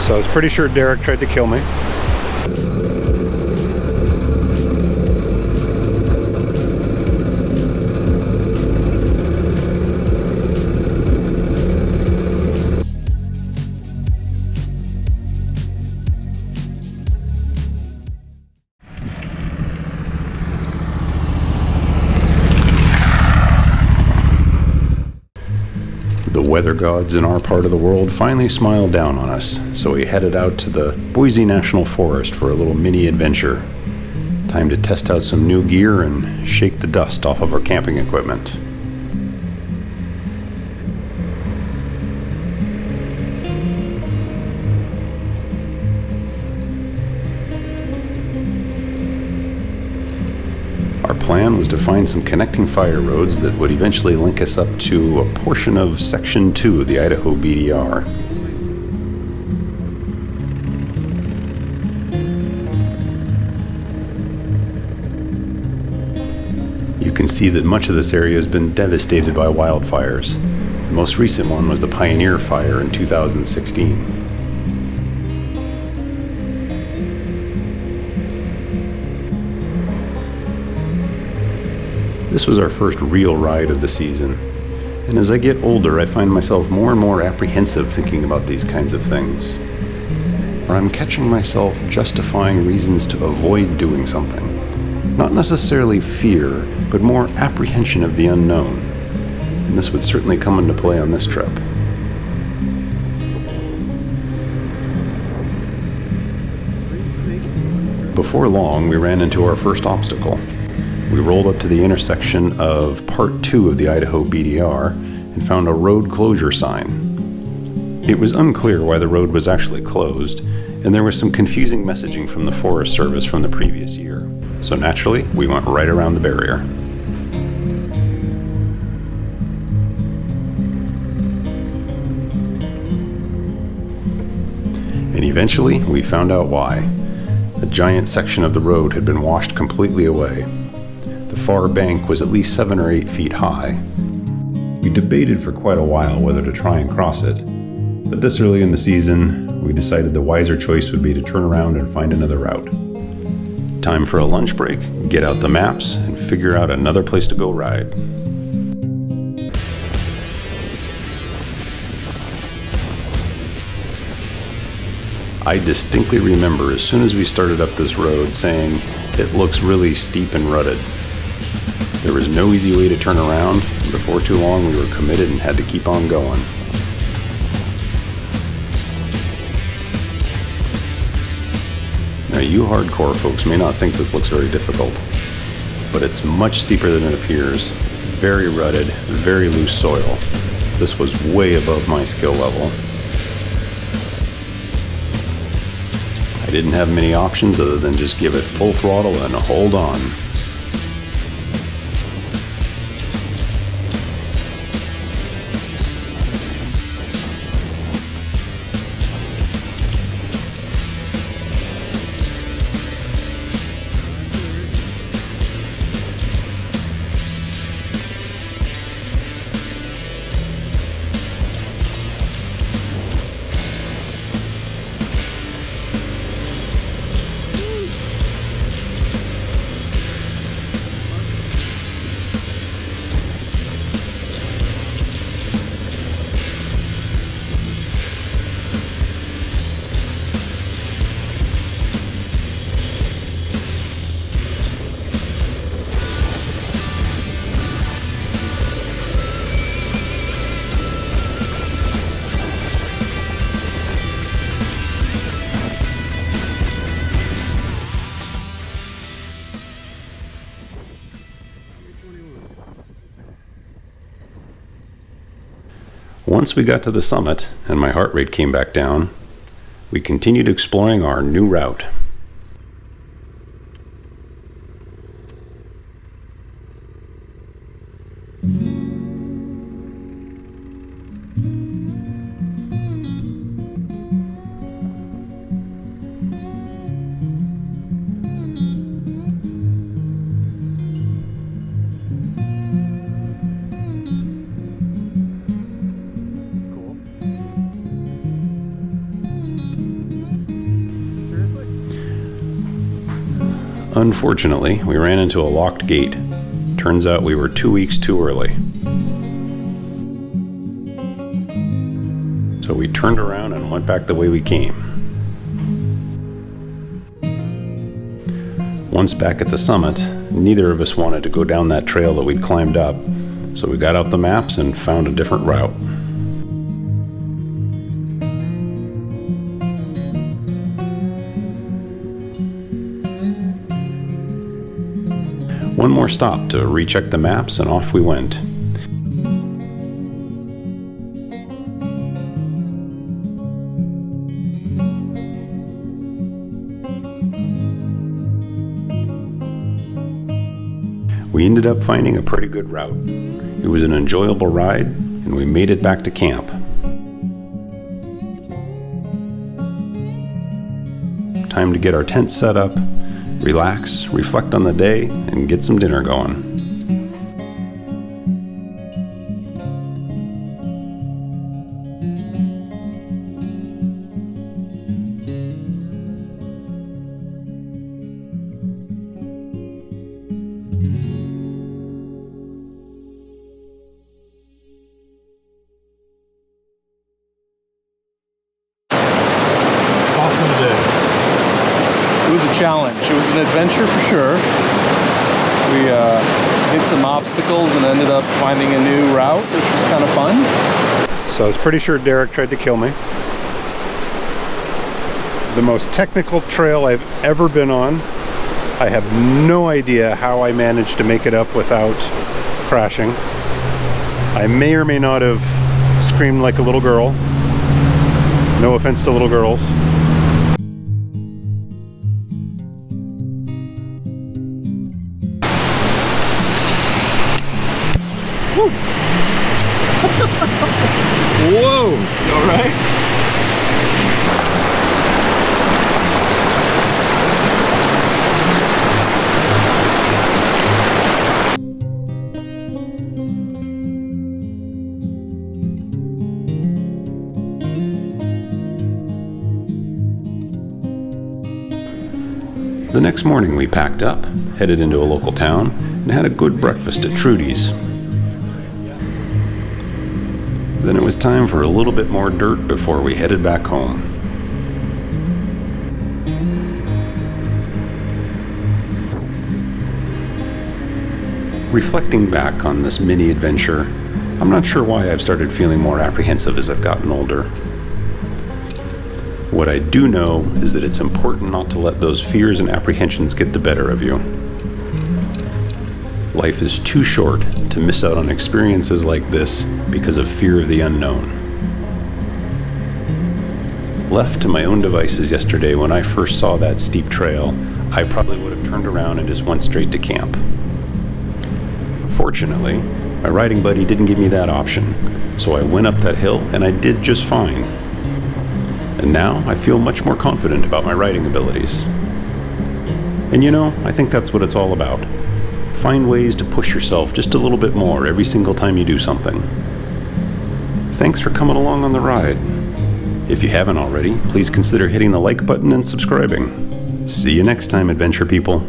So I was pretty sure Derek tried to kill me. The weather gods in our part of the world finally smiled down on us, so we headed out to the Boise National Forest for a little mini adventure. Time to test out some new gear and shake the dust off of our camping equipment. Our plan was to find some connecting fire roads that would eventually link us up to a portion of Section 2 of the Idaho BDR. You can see that much of this area has been devastated by wildfires. The most recent one was the Pioneer Fire in 2016. This was our first real ride of the season, and as I get older I find myself more and more apprehensive thinking about these kinds of things. Or I'm catching myself justifying reasons to avoid doing something. Not necessarily fear, but more apprehension of the unknown. And this would certainly come into play on this trip. Before long, we ran into our first obstacle. We rolled up to the intersection of Part 2 of the Idaho BDR and found a road closure sign. It was unclear why the road was actually closed, and there was some confusing messaging from the Forest Service from the previous year. So naturally, we went right around the barrier. And eventually, we found out why. A giant section of the road had been washed completely away. The far bank was at least 7 or 8 feet high. We debated for quite a while whether to try and cross it, but this early in the season, we decided the wiser choice would be to turn around and find another route. Time for a lunch break, get out the maps, and figure out another place to go ride. I distinctly remember as soon as we started up this road saying, "It looks really steep and rutted." There was no easy way to turn around, and before too long we were committed and had to keep on going. Now you hardcore folks may not think this looks very difficult, but it's much steeper than it appears. Very rutted, very loose soil. This was way above my skill level. I didn't have many options other than just give it full throttle and hold on. Once we got to the summit and my heart rate came back down, we continued exploring our new route. Unfortunately, we ran into a locked gate. Turns out we were 2 weeks too early. So we turned around and went back the way we came. Once back at the summit, neither of us wanted to go down that trail that we'd climbed up, so we got out the maps and found a different route. One more stop to recheck the maps, and off we went. We ended up finding a pretty good route. It was an enjoyable ride, and we made it back to camp. Time to get our tent set up, relax, reflect on the day, and get some dinner going. Thoughts on the day? It was a challenge. It was an adventure for sure. We hit some obstacles and ended up finding a new route, which was kind of fun. So I was pretty sure Derek tried to kill me. The most technical trail I've ever been on. I have no idea how I managed to make it up without crashing. I may or may not have screamed like a little girl. No offense to little girls. Whoa! You all right? The next morning we packed up, headed into a local town, and had a good breakfast at Trudy's. Then it was time for a little bit more dirt before we headed back home. Reflecting back on this mini adventure, I'm not sure why I've started feeling more apprehensive as I've gotten older. What I do know is that it's important not to let those fears and apprehensions get the better of you. Life is too short to miss out on experiences like this because of fear of the unknown. Left to my own devices yesterday when I first saw that steep trail, I probably would have turned around and just went straight to camp. Fortunately, my riding buddy didn't give me that option, so I went up that hill and I did just fine. And now I feel much more confident about my riding abilities. And you know, I think that's what it's all about. Find ways to push yourself just a little bit more every single time you do something. Thanks for coming along on the ride. If you haven't already, please consider hitting the like button and subscribing. See you next time, adventure people.